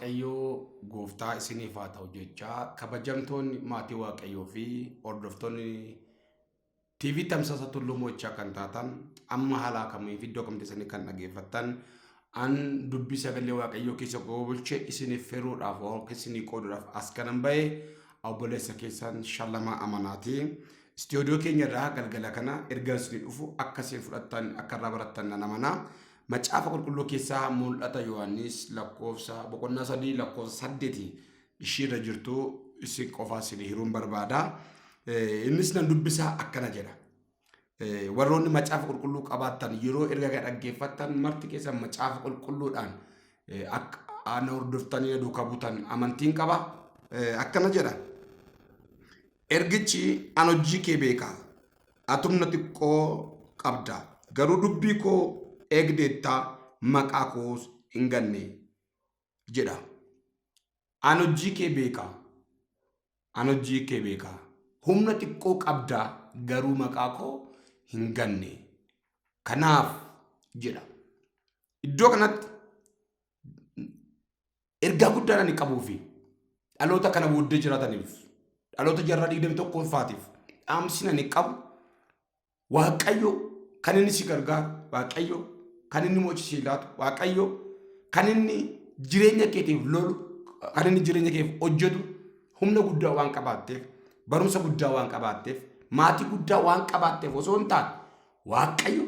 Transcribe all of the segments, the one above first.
Waaqayyoo gooftaa isiniif haa ta'u jechaa kabajamtoonni maatii Waaqayyoo fi hordoftoonni TV tamsaasa Tulluu Moochaa kan taatan amma haala kamii fi iddoo kamitti isanii kan dhaggeeffattan an dubbii sagalee Waaqayyoo keessa goolchee isiniif feruudhaaf yookiin isinii qooduudhaaf as kanan ba'e obboleessa keessan Shallamaa Amanaati. Istiyoodiyoo keenya irraa galgala kana ergaan isinii dhufu akka isin fudhattan akka irraa barattan nan amana. Macaafa qulqulluu keessaa mul'ata Yohaannis lakkoofsa boqonnaa 3 lakkoofsa 8 ishiirra jirtu isin qofaa isin hiruun barbaada. Innis nan dubbisaa akkana jedha. Warroonni macaafa qulqulluu qabaattan yeroo erga dhaggeeffattan marti keessan macaafa qulqulluudhaan akka ana hordoftanii duukaa buutan amantiin qaba. Akkana jedha. Ergichi an hojii kee beeka. Atumna xiqqoo qabda. Garuu dubbii koo eegdeetta maqaa koos hin ganne jedha. An hojii kee beeka. An hojii kee beeka. Humna xiqqoo qabda garuu maqaa koo hin ganne. Kanaaf jedha. Iddoo kanatti ergaa guddaa ani qabuufi dhaloota kana booddee jiraataniif dhaloota jarraa 21 faatiif dhaamsina ni qabu. Waaqayyo kan inni si gargaaru, Waaqayyo kan inni mo'ichisee laatu, Waaqayyo kan inni jireenya keetiif lolu, kan inni jireenya keetiif hojjetu humna guddaa waan qabaatteef, barumsa guddaa waan qabaatteef, maatii guddaa waan qabaatteef osoo hin taane Waaqayyo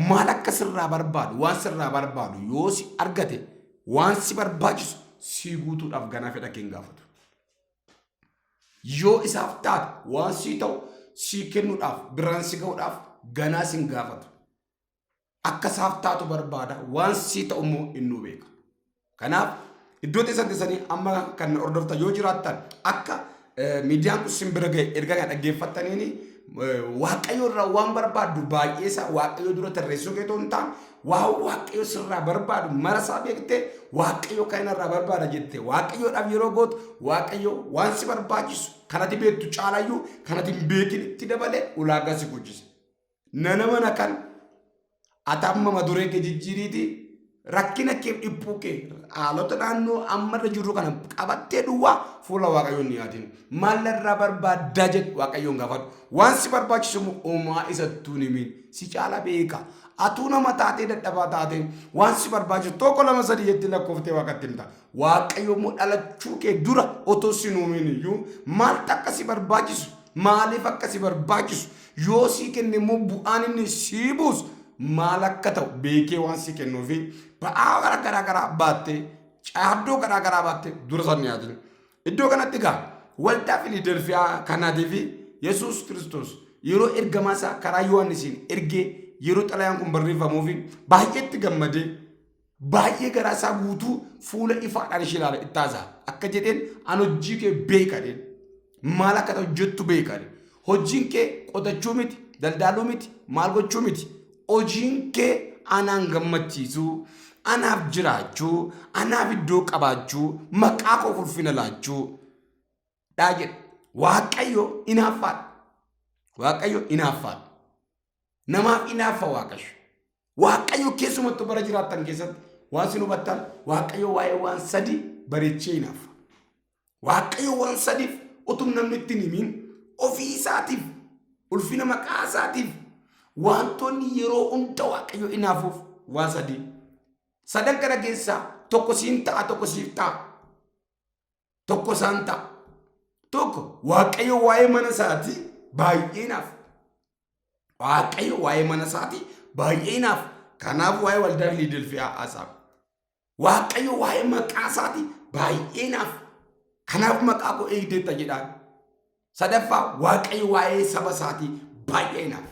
maal akka sirraa barbaadu, waan sirraa barbaadu yoo si argate waan si barbaachisu si guutuudhaaf ganaa fedha kee hin gaafatu. Yoo isaaf taate waan si ta'u si kennuudhaaf biraan si ga'uudhaaf ganaa si hin gaafatu. Akka isaaf taatu barbaada waan si ta'u immoo innuu beeka. Kanaaf iddoo teessanii amma kan hordoftan yoo jiraattan akka miidiyaan kun simbira ga'e erga kan dhaggeeffattaniini Waaqayyo irraa waan barbaadu baay'ee isaa Waaqayyo dura tarreessuu keetoo hin taane waan Waaqayyo sirraa barbaadu mara isaa beektee Waaqayyo kan irraa barbaada jettee Waaqayyoodhaaf yeroo gootu Waaqayyo waan si barbaachisu kanatti beektu caalayyuu kanatti hin beekin itti dabalee ulaagaa si guddisa. Nana mana kan atamma maduree kee jijjiiriiti rakkina kee dhiphuu kee haalota naannoo ammarra jirru kana qabattee duwwaa fuula Waaqayyoon ni yaadin. Maal irraa barbaaddaa jedhu Waaqayyoon gaafadhu. Waan si barbaachisu uumaa isattuu ni miin si caala beeka. Atuu nama taatee dadhabaa taatee waan si barbaachisu tokko lama sadii jettee lakkooftee Waaqatti himta. Waaqayyo immoo dhalachuu kee dura otoo si nuumin iyyuu maal akka si barbaachisu maaliif akka si barbaachisu yoo si kenne immoo bu'aan inni si buusu maal akka ta'u beekee waan si kennuufi ba'aa garaa baattee caaddoo garaa baattee dura san yaadin. Iddoo kanatti egaa waldaa Filadelfiyaa kanaatii fi Yesuus Kiristoos yeroo ergamaa isaa karaa Yohaannisiin ergee yeroo xalayaan kun barreeffamuufi baay'eetti gammadee baay'ee garaa isaa guutuu fuula ifaadhaan ishee ilaala itti haasa'a. Akka jedheen an hojii kee beeka jedheen maal akka ta'u jettu beeka jedheen. Hojiin kee qotachuu miti, daldaaluu miti, maal gochuu miti. Hojiin kee anaan gammachiisuu, anaaf jiraachuu, anaaf iddoo qabaachuu, maqaa koo ulfina laachuu dhaa jedhe. Waaqayyo inaaffaadha. Waaqayyo inaaffaadha. Namaaf inaaffa Waaqayyo. Waaqayyo keessumattuu bara jiraattan keessatti waan sin hubattan Waaqayyo waa'ee waan sadii bareechee inaaffa. Waaqayyo waan sadiif utuu namni itti himin ofii isaatiif ulfina maqaa isaatiif wantoonni yeroo hunda Waaqayyo inaafuuf waan sadii. Sadan kana keessaa tokko siin ta'a tokko siif ta'a. Tokko isaan ta'a. Tokko Waaqayyo waa'ee mana isaatii baay'ee inaaf. Waaqayyo waa'ee mana isaatii baay'ee inaaf. Kanaaf waa'ee waldaa Filadelfiyaa haasa'a. Waaqayyo waa'ee maqaa isaatii baay'ee inaaf. Kanaaf maqaa koo eegdeetta jedhaan. Sadaffaa Waaqayyo waa'ee saba isaatii baay'ee inaaf.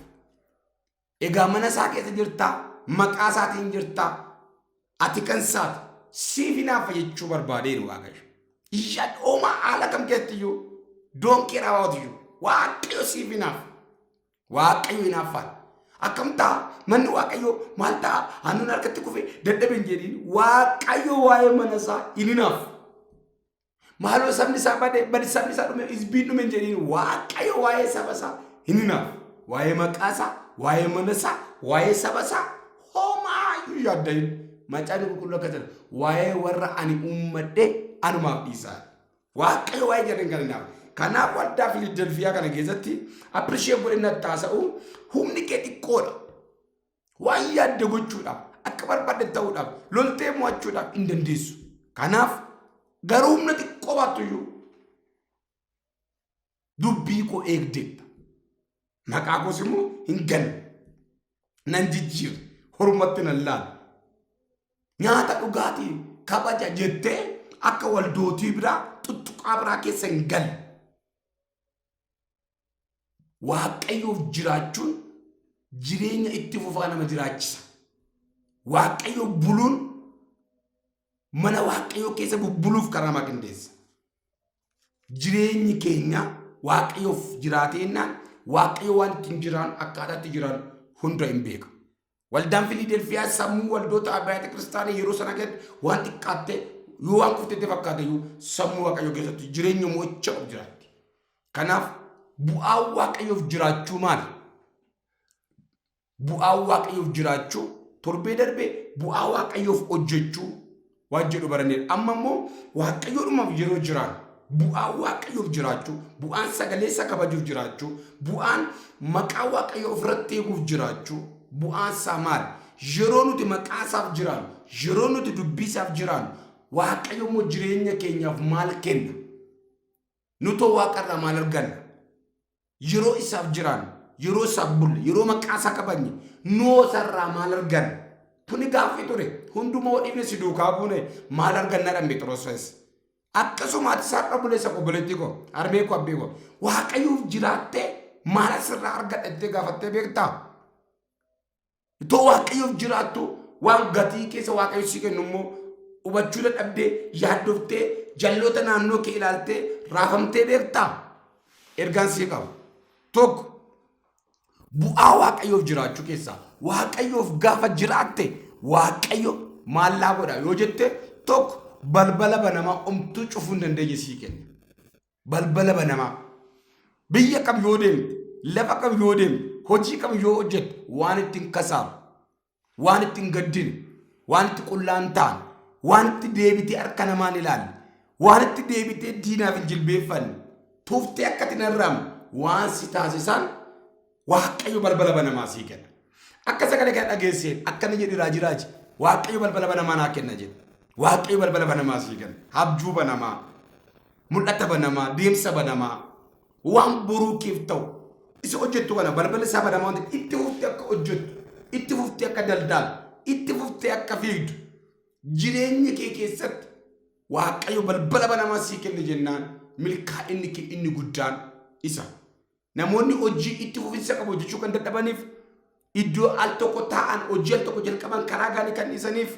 Egaa mana isaa keessa jirtaa, maqaa isaatiin jirtaa, ati kan isaati siif inaafa jechuu barbaadeeru Waaqayyo. Yadhooma haala kam keessatti iyyuu doonkee raawwatu iyyuu Waaqayyo siif inaafa. Waaqayyo inaaffaan. Akkam ta'a manni Waaqayyo maal ta'a hannuun harkatti kufee dadhabe hin jedhin Waaqayyo waa'ee mana isaa hin inaafu. Maaloo sabni isaa bade sabni isaa dhume isbiin dhume hin jedhin Waaqayyo waa'ee saba isaa hin inaafu. Waa'ee maqaa isaa, waa'ee mana isaa, waa'ee saba isaa homaa iyyuu yaaddayin Macaan qulqulluu akka jedhu waa'ee warra ani uummadhe anumaaf dhiisaa. Waaqayyo waa'ee jedhan kan naaf. Kanaaf waldaa Filadelfiyaa kana keessatti appreciate godhina taasa'u humni kee xiqqoodha. Waan yaadde gochuudhaaf akka barbaadde ta'uudhaaf loltee mo'achuudhaaf hin dandeessu. Kanaaf garuu humna xiqqoo baattuyyuu dubbii koo eegdeetta. Maqaa koos immoo hin ganne. Nan jijjiirre hormatti nan laala. Nyaata dhugaatii kabaja jettee akka waldootii biraa tuttuqaa biraa keessa hin galle. Waaqayyoof jiraachuun jireenya itti fufaa nama jiraachisa. Waaqayyoo buluun mana waaqayyoo keessa bubbuluuf karaa nama qindeessa. Jireenyi keenya waaqayyoof jiraateenaan waaqayyo waan ittiin jiraan akkaataa itti jiraan hunda hin beeka. Waldaan Filadelfiyaa sammuu waldoota abyaata kiristaanii yeroo sana gad waan xiqqaatte yoo waan kuftetti fakkaate iyyuu sammuu waaqayyoo keessatti jireenya mo'icha qabu jiraatti. Kanaaf bu'aa waaqayyoof jiraachuu maali? Bu'aa waaqayyoof jiraachuu torbee darbee bu'aa waaqayyoof hojjechuu waan jedhu baranneedha. Amma immoo waaqayyoodhumaaf yeroo jiraan bu'aa waaqayyoof jiraachuu, bu'aan sagalee isa kabajuuf jiraachuu, bu'aan maqaa waaqayyoo ofirratti eeguuf jiraachuu, bu'aan isaa maali? Yeroo nuti maqaa isaaf jiraannu, yeroo nuti dubbii isaaf jiraannu, waaqayyo immoo jireenya keenyaaf maal kenna? Nutoo waaqarraa maal arganna? Yeroo isaaf jiraannu, yeroo isaaf bulle, yeroo maqaa isaa kabajne, noo isarraa maal arganna? Kuni gaaffii ture. Hundumaa dhiibne si duukaa buune maal arganna dha Phexros. Akkasuma ati sarara buleessa obboleettii koo, harmee koo, abbee koo, waaqayyoof jiraattee maal asirraa argadhattee gaafattee beektaa? Itoo waaqayyoof jiraattu waan gatii keessa waaqayyo si kennu immoo hubachuu dadhabdee yaaddoftee jalloota naannoo kee ilaaltee raafamtee beektaa? Ergaan sii qaba. Tokko bu'aa waaqayyoof jiraachuu keessaa waaqayyoof gaafa jiraatte waaqayyo maallaa godha yoo jette tokko balbala banamaa omtuu cufuu hin dandeenye sii kenna. Balbala banamaa biyya kam yoo deemte, lafa kam yoo deemte, hojii kam yoo hojjette waan ittiin kasaaru, waan ittiin gaddine, waan itti qullaan ta'an, waan itti deebitee harka namaan ilaalle, waan itti deebitee diinaaf hin jilbeeffanne, tuuftee akkatti hin arraamne waan si taasisan waaqayyo balbala banamaa sii kenna. Akka sagalee kana dhageesseen akkana jedhi raajiraaji waaqayyo balbala banamaa naa kenna jedhe. Waaqayyo balbala banamaa sii kenna. Abjuu banamaa, mul'ata banamaa, deemsa banamaa, waan boruu keef ta'u isa hojjettu kana balbala isaa banamaa wanti itti fuftee akka hojjettu, itti fuftee akka daldaalu, itti fuftee akka fiigdu jireenya kee keessatti waaqayyo balbala banamaa sii kenna jennaan milkaa'inni kee inni guddaan isa. Namoonni hojii itti fufinsa qabu hojjechuu kan dadhabaniif iddoo al tokko taa'an hojii al tokko jalqaban karaa gaarii kan dhiisaniif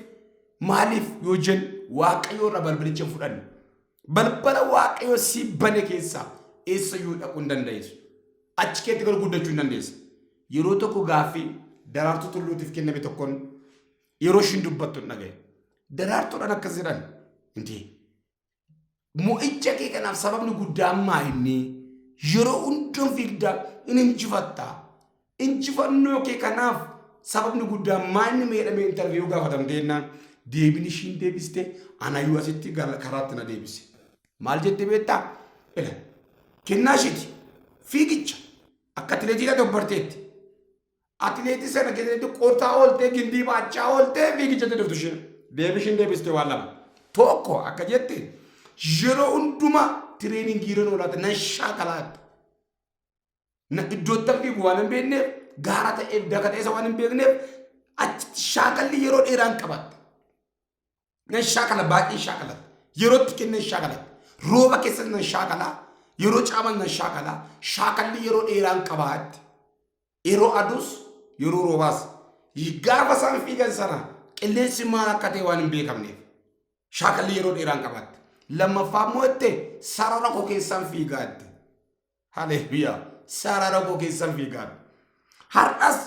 maaliif yoo jennu waaqayyo irraa balbalicha fudhanne. Balbala waaqayyo si bane keessaa eessayyuu dhaquu hin dandeessu. Achi keetti gara guddachuu hin dandeessa. Yeroo tokko gaaffii daraartuu tulluutiif kenname tokkoon yeroo ishiin dubbattu hin dhagaye. Daraartuudhaan akkas jedhan inti mo'icha kee kanaaf sababni guddaan maayinni yeroo hunduun fiigdaa in injifatta. Injifannoo kee kanaaf sababni guddaan maayinni meedhamee intarviiyuu gaafatamte jennaan deebin ishiin deebiste anayyuu asitti karaatti na deebise. Maal jette beektaa? Kennaa ishiiti fiigicha akka atileetii dabbarteetti. Atileetii sana keessatti qoortaa ooltee gindii baachaa ooltee fiigicha dhuftu isheen deebishiin deebiste waan lama. Tokko akka jette yeroo hundumaa tireeningii yeroo oolaate nan shaakalaatti. Na iddootti fiigu waan hin beekneef gaara ta'eef daka ta'eessa waan hin beekneef achitti shaakalli yeroo dheeraan qabatte. Nan shaakala baay'ee shaakala. Yerootti kennee shaakala. Rooba keessatti nan shaakala. Yeroo caaman nan shaakala. Shaakalli yeroo dheeraan qabatte. Yeroo aduus yeroo roobaas. Gaafa isaan fiigan sana qilleensi maal akka ta'e waan hin beekamneef. Shaakalli yeroo dheeraan qabatte. Lammaffaa immoo itti sarara koo keessaan fiigaatte. Haleluuyaa. Sarara koo keessaan fiigaatte. Har'as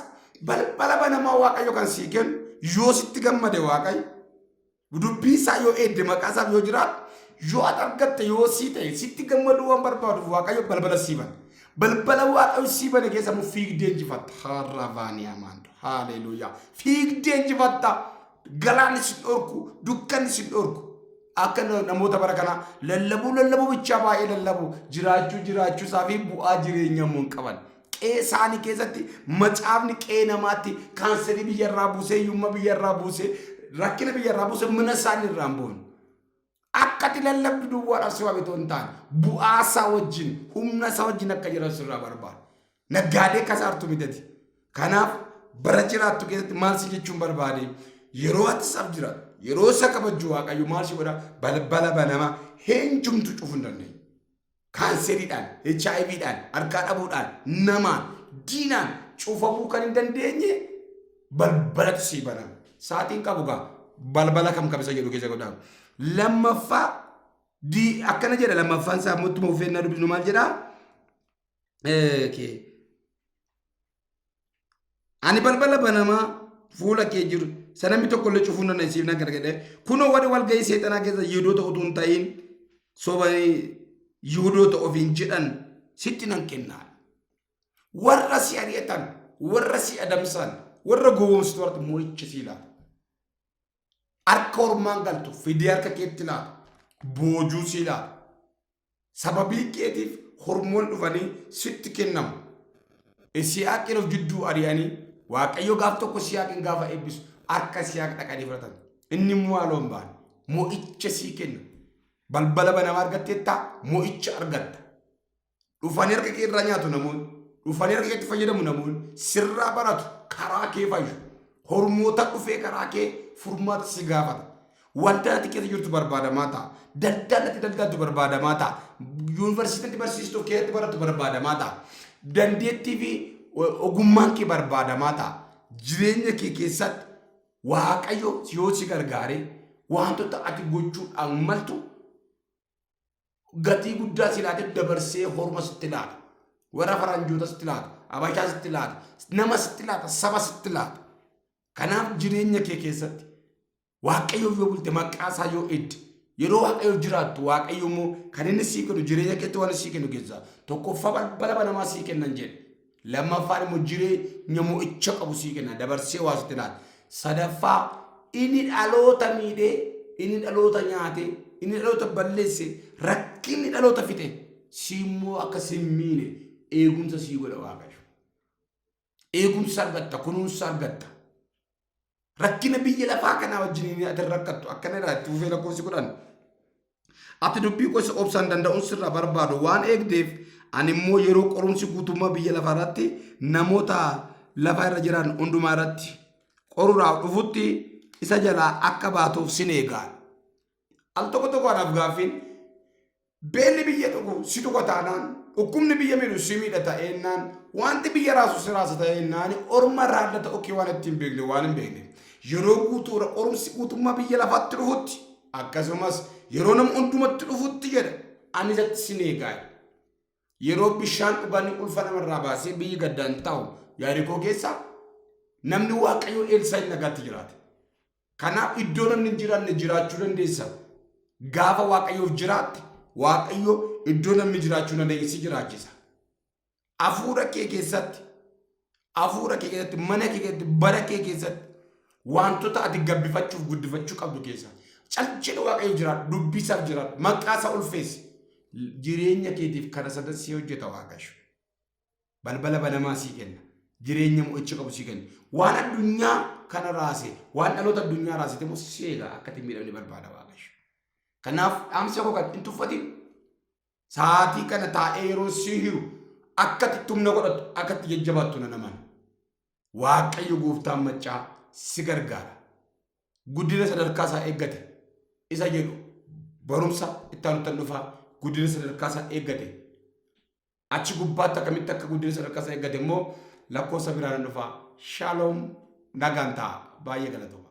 balbala banamaa waaqayyo kan sii kennu yoo sitti gammade waaqayyo. Dubbii isaa yoo eedde maqaa isaaf yoo jiraatu yoo ati argatte yoo sii ta'e sitti gammaduu waan barbaaduuf waaqayyo balbala sii bana. Balbala waaqayyo sii bane keessa immoo fiigdee injifatta. Harravaanii amaandu. Haleluuyaa. Fiigdee injifatta. galaan isin dhorku dukkan isin dhorku akka namoota bara kana lallabuu bicha baay'ee lallabu jiraachuu isaa fi bu'aa jireenya mun qaban qeesaani keessatti macaafni qee namaatti kaanserii biyyarraa buusee yumma biyyarraa buusee rakkina biyyarraa buusee mana isaanii irraan bu'an akkati lallabdu duwwaadhaaf si waamee toon ta'an bu'aa isaa wajjin humna isaa wajjin akka jiran sirraa barbaada naggaadee kasaartu midati kanaaf bara jiraattu keessatti maal si jechuun barbaade yeroo ati isaaf jiraatu yeroo isa kabajju waaqayyo maal si godha balbala banamaa heenjumtu cufuu hin dandeenye kanseriidhaan HIVdhaan harkaa dhabuudhaan namaan diinaan cufamuu kan hin dandeenye balbalatu si banama saatiin qabu gaa balbala kam isa jedhu keessa godhaa lammaffaa akkana jedha lammaffaan isaa muttuma ufeennaa dubbisnu maal jedhaa ani balbala banamaa fuula kee jiru sanamni tokko illee cufuu hin dandeenye siif na gargaaree kunoo warri walgahii seexanaa keessa yihudoota utuu hin ta'in sobanii yihudoota ofiin jedhan sitti nan kennaa warra si ari'atan warra si adamsan warra gowwoomsitu warra mo'icha si laata harka ormaan galtu fidee harka keetti laata boojuu si laata sababii keetiif hormoon dhufanii sitti kennamu Isiyaaqin of jidduu ari'anii waaqayyo gaaf tokko Isiyaaqin gaafa eebbisu harka Isiyaaq dhaqanii fudhatan inni immoo haloon ba'an mo'icha sii kenna balbala banamaa argatteetta mo'icha argatta dhufanii harka kee irraa nyaatu namoonni dhufanii harka keetti fayyadamu namoonni sirraa baratu karaa kee fayyu hormoota dhufee karaa kee furmaata si gaafata wanta ati keessa jirtu barbaadamaa ta'a daldalatti daldaltu barbaadamaa ta'a yuunivarsiitiitti barsiistuu keetti baratu barbaadamaa ta'a dandeettii fi ogummaan kee barbaadamaa ta'a jireenya kee keessatti waaqayyo yoo si gargaare wantoota ati gochuudhaan maltu gatii guddaa si laate dabarsee horma sitti laata warra faranjoota sitti laata abashaa sitti laata nama sitti laata saba sitti laata kanaaf jireenya kee keessatti waaqayyo yoo bulte maqaa isaa yoo edde yeroo waaqayyo jiraattu waaqayyo immoo kan inni sii kennu jireenya keetti waan sii kennu keessaa tokkoffaa balbala banamaa sii kennan jedhe lammaffaan immoo jireenya mo'icha qabu sii kenna dabarsee waa sitti laata sadaffaa inni dhaloota miidhee inni dhaloota nyaatee inni dhaloota balleesse rakkinni dhaloota fixe simmoo akka simmiine eegumsa sii godha waaqayyo eegumsa argatta kunuunsa argatta rakkina biyya lafaa kanaa wajjin ati rakkattu akkana irratti ufee lakkoofsi godhan ati dubbii gosa obsaan danda'uun sirraa barbaadu waan eegdeef ani immoo yeroo qorumsi guutummaa biyya lafaa irratti namoota lafa irra jiran hundumaa irratti qoruudhaaf dhufutti isa jalaa akka baatuuf sin eegaa al tokko tokko anaaf gaaffiin beelli biyya dhugu si dhuga taanaan dhukkubni biyya miidhu si miidha ta'ennaan wanti biyya raasu si raasa ta'ennaan orma raadda ta'u kee waan ittiin beekne waan hin beekne yeroo guutuudha qorumsi guutummaa biyya lafaatti dhufutti akkasumas yeroo nama hundumatti dhufutti jedha ani isatti sin eegaa yeroo bishaan dhuganii ulfa namarraa baasee biyyi gaddaan ta'u yaadikoo keessa namni waaqayyo eelsaa hin nagaatti jiraate kanaaf iddoo namni hin jiraanne jiraachuu dandeessa gaafa waaqayyoof jiraatte waaqayyo iddoo namni jiraachuu dandeessi si jiraachisa hafuura kee keessatti mana kee keessatti bara kee keessatti wantoota ati gabbifachuuf guddifachuu qabdu keessa calcila waaqayyo jiraatu dubbisaaf jiraatu maqaasaa ulfeessi jireenya keetiif kana sadassii hojjeta waaqayyo balbala banamaa sii kenna jireenya mo'icha qabu sii kenna waan addunyaa kana raase waan dhaloota addunyaa raasite immoo seegaa akkatti miidhamni barbaada waaqayyo kanaaf dhaamsa koo kan hin tuffatin sa'aatii kana taa'ee yeroo sii hiru akkatti tumna godhatu akkatti jajjabaattu na naman waaqayyo gooftaan maccaa si gargaara guddina sadarkaa isaa eeggate isa jedhu barumsa itti aanutan dhufaa guddina sadarkaa isaa eeggate achi gubbaatti akkamitti akka guddina sadarkaa isaa eeggate immoo lakkoofsa biraan dhufaa shaaloom nagaan ta'a baay'ee galatooma.